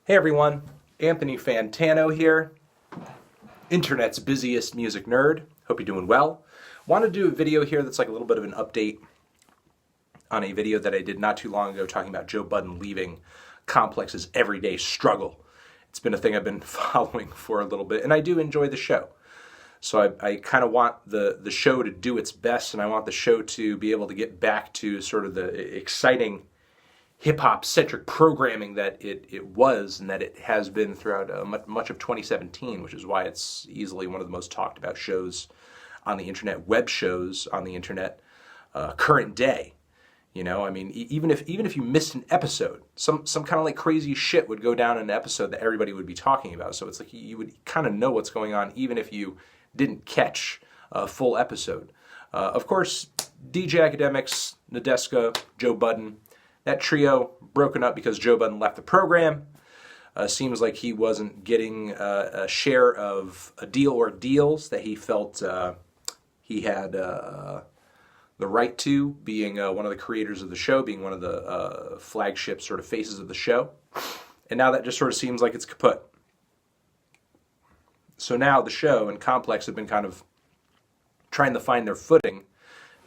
Hey everyone, Anthony Fantano here, internet's busiest music nerd. Hope you're doing well. Want to do a video here that's like a little bit of an update on a video that I did not too long ago talking about Joe Budden leaving Complex's everyday struggle. It's been a thing I've been following for a little bit, and I do enjoy the show. So I kind of want the show to do its best, and I want the show to be able to get back to sort of the exciting hip-hop centric programming that it was and that it has been throughout much of 2017, which is why it's easily one of the most talked about shows on the internet, web shows on the internet, current day. You know, I mean, even if you missed an episode, some kind of like crazy shit would go down in an episode that everybody would be talking about. So it's like you would kind of know what's going on even if you didn't catch a full episode. Of course, DJ Academics, Nadeska, Joe Budden, that trio broken up because Joe Budden left the program. Seems like he wasn't getting a share of a deal or deals that he felt he had the right to, being one of the creators of the show, being one of the flagship sort of faces of the show. And now that just sort of seems like it's kaput. So now the show and Complex have been kind of trying to find their footing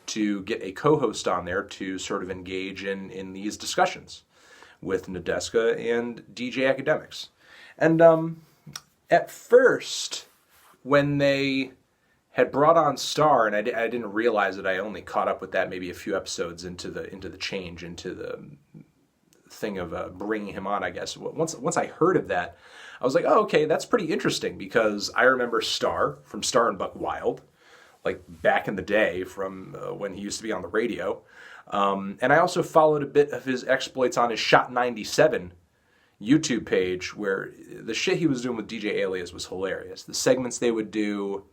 to get a co-host on there to sort of engage in these discussions with Nadeska and DJ Academics. And at first, when they had brought on Star, and I didn't realize it, I only caught up with that maybe a few episodes into the change, into the thing of bringing him on, I guess. Once I heard of that, I was like, oh, okay, that's pretty interesting, because I remember Star from Star and Buck Wild, like back in the day from when he used to be on the radio. And I also followed a bit of his exploits on his Shot 97 YouTube page, where the shit he was doing with DJ Alias was hilarious. The segments they would do,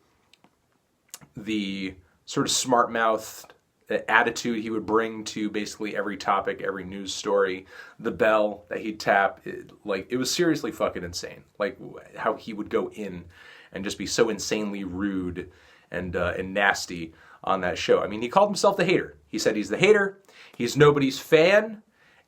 the sort of smart mouth attitude he would bring to basically every topic, every news story, the bell that he'd tap, it was seriously fucking insane. Like how he would go in and just be so insanely rude and nasty on that show. I mean, he called himself the hater. He said he's the hater, he's nobody's fan,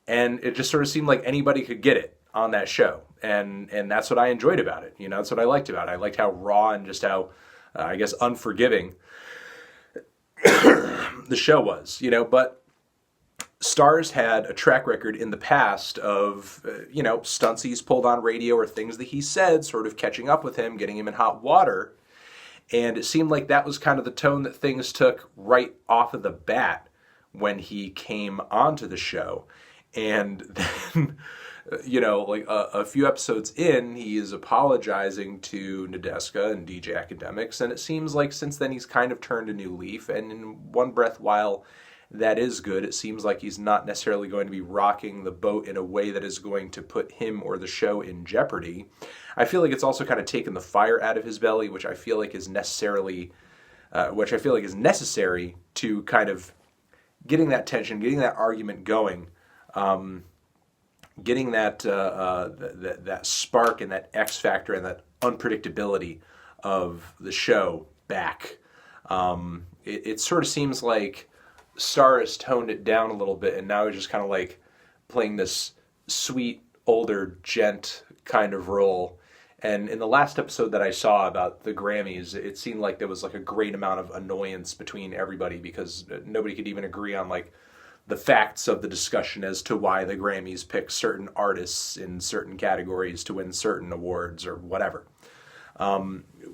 and it just sort of seemed like anybody could get it on that show. And that's what I enjoyed about it. You know, that's what I liked about it. I liked how raw and just how, I guess, unforgiving the show was, you know. But Star's had a track record in the past of, stunts he's pulled on radio or things that he said sort of catching up with him, getting him in hot water. And it seemed like that was kind of the tone that things took right off of the bat when he came onto the show. And then, a few episodes in, he is apologizing to Nadeska and DJ Academics. And it seems like since then he's kind of turned a new leaf. And in one breath, while that is good, it seems like he's not necessarily going to be rocking the boat in a way that is going to put him or the show in jeopardy. I feel like it's also kind of taken the fire out of his belly, which I feel like is necessary to kind of getting that tension, getting that argument going, getting that spark and that X factor and that unpredictability of the show back. It sort of seems like Star has toned it down a little bit, and now he's just kind of like playing this sweet older gent kind of role. And in the last episode that I saw about the Grammys, it seemed like there was like a great amount of annoyance between everybody, because nobody could even agree on like the facts of the discussion as to why the Grammys pick certain artists in certain categories to win certain awards or whatever.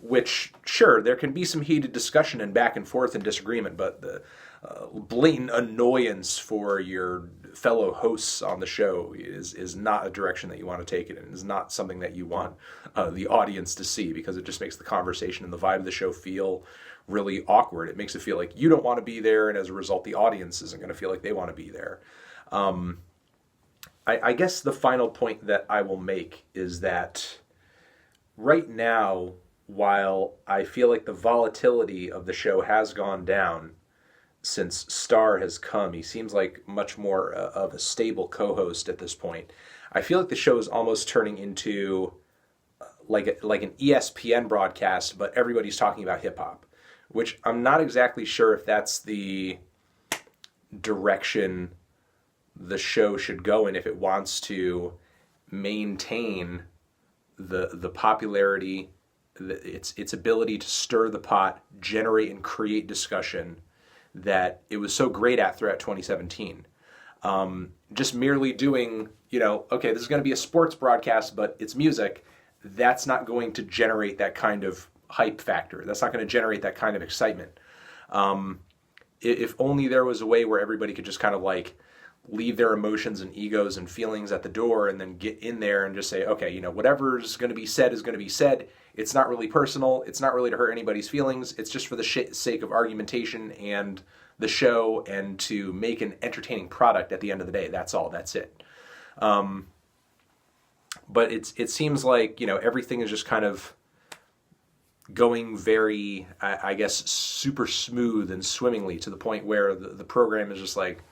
Which, sure, there can be some heated discussion and back and forth and disagreement, but the blatant annoyance for your fellow hosts on the show is not a direction that you want to take it in. It is not something that you want the audience to see, because it just makes the conversation and the vibe of the show feel really awkward. It makes it feel like you don't want to be there, and as a result, the audience isn't going to feel like they want to be there. I guess the final point that I will make is that right now, while I feel like the volatility of the show has gone down since Star has come, he seems like much more of a stable co-host at this point. I feel like the show is almost turning into like an ESPN broadcast, but everybody's talking about hip-hop, which I'm not exactly sure if that's the direction the show should go in if it wants to maintain the popularity, its ability to stir the pot, generate and create discussion that it was so great at throughout 2017. Just merely doing, okay, this is going to be a sports broadcast, but it's music. That's not going to generate that kind of hype factor. That's not going to generate that kind of excitement. If only there was a way where everybody could just kind of like leave their emotions and egos and feelings at the door and then get in there and just say, okay, whatever's going to be said is going to be said. It's not really personal. It's not really to hurt anybody's feelings. It's just for the sake of argumentation and the show and to make an entertaining product at the end of the day. That's all. That's it. But it seems like, everything is just kind of going very, I guess, super smooth and swimmingly to the point where the program is just like,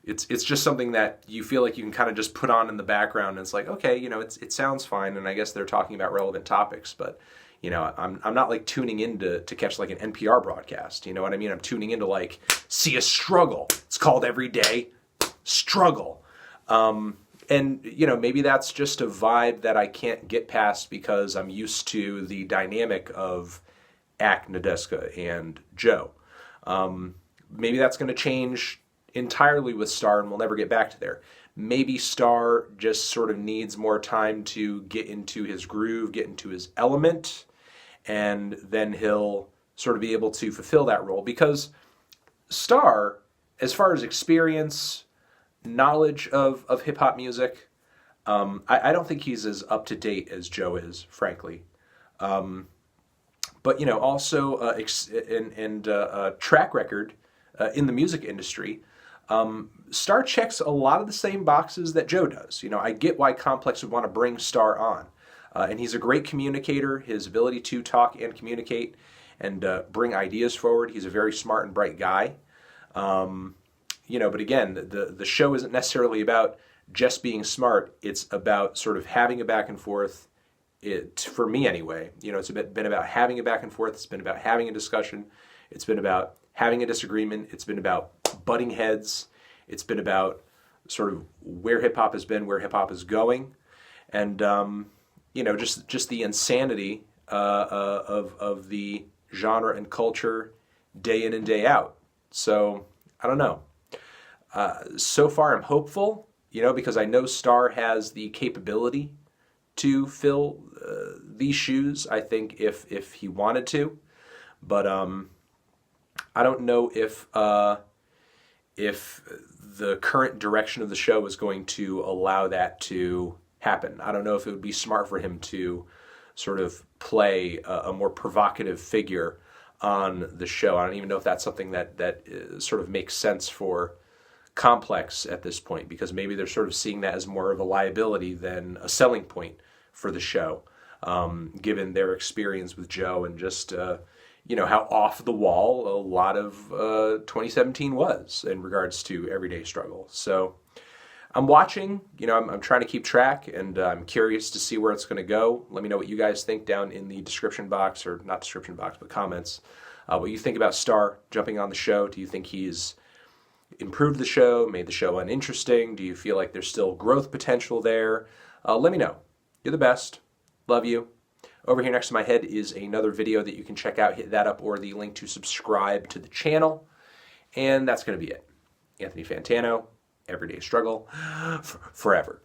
it's just something that you feel like you can kind of just put on in the background. And it's like, okay, it sounds fine. And I guess they're talking about relevant topics, but I'm not like tuning in to catch like an NPR broadcast. You know what I mean? I'm tuning in to like see a struggle. It's called Everyday Struggle. And maybe that's just a vibe that I can't get past because I'm used to the dynamic of Ak, Nadeska, and Joe. Maybe that's going to change entirely with Star, and we'll never get back to there. Maybe Star just sort of needs more time to get into his groove, get into his element, and then he'll sort of be able to fulfill that role. Because Star, as far as experience, knowledge of hip-hop music, I don't think he's as up-to-date as Joe is, frankly. But, also track record in the music industry. Star checks a lot of the same boxes that Joe does. I get why Complex would want to bring Star on. And he's a great communicator. His ability to talk and communicate and bring ideas forward. He's a very smart and bright guy. But again, the show isn't necessarily about just being smart. It's about sort of having a back and forth. For me anyway, it's been about having a back and forth. It's been about having a discussion. It's been about having a disagreement. It's been about butting heads. It's been about sort of where hip hop has been, where hip hop is going, and just the insanity of the genre and culture day in and day out. So I don't know. So far, I'm hopeful, because I know Star has the capability to fill these shoes. I think if he wanted to, but I don't know if the current direction of the show is going to allow that to happen. I don't know if it would be smart for him to sort of play a more provocative figure on the show. I don't even know if that's something that sort of makes sense for Complex at this point, because maybe they're sort of seeing that as more of a liability than a selling point for the show, given their experience with Joe and just how off the wall a lot of 2017 was in regards to Everyday Struggle. So I'm watching, I'm trying to keep track, and I'm curious to see where it's going to go. Let me know what you guys think down in the description box, or not description box, but comments. What you think about Star jumping on the show. Do you think he's improved the show, made the show uninteresting? Do you feel like there's still growth potential there? Let me know. You're the best. Love you. Over here next to my head is another video that you can check out. Hit that up, or the link to subscribe to the channel. And that's going to be it. Anthony Fantano, Everyday Struggle, forever.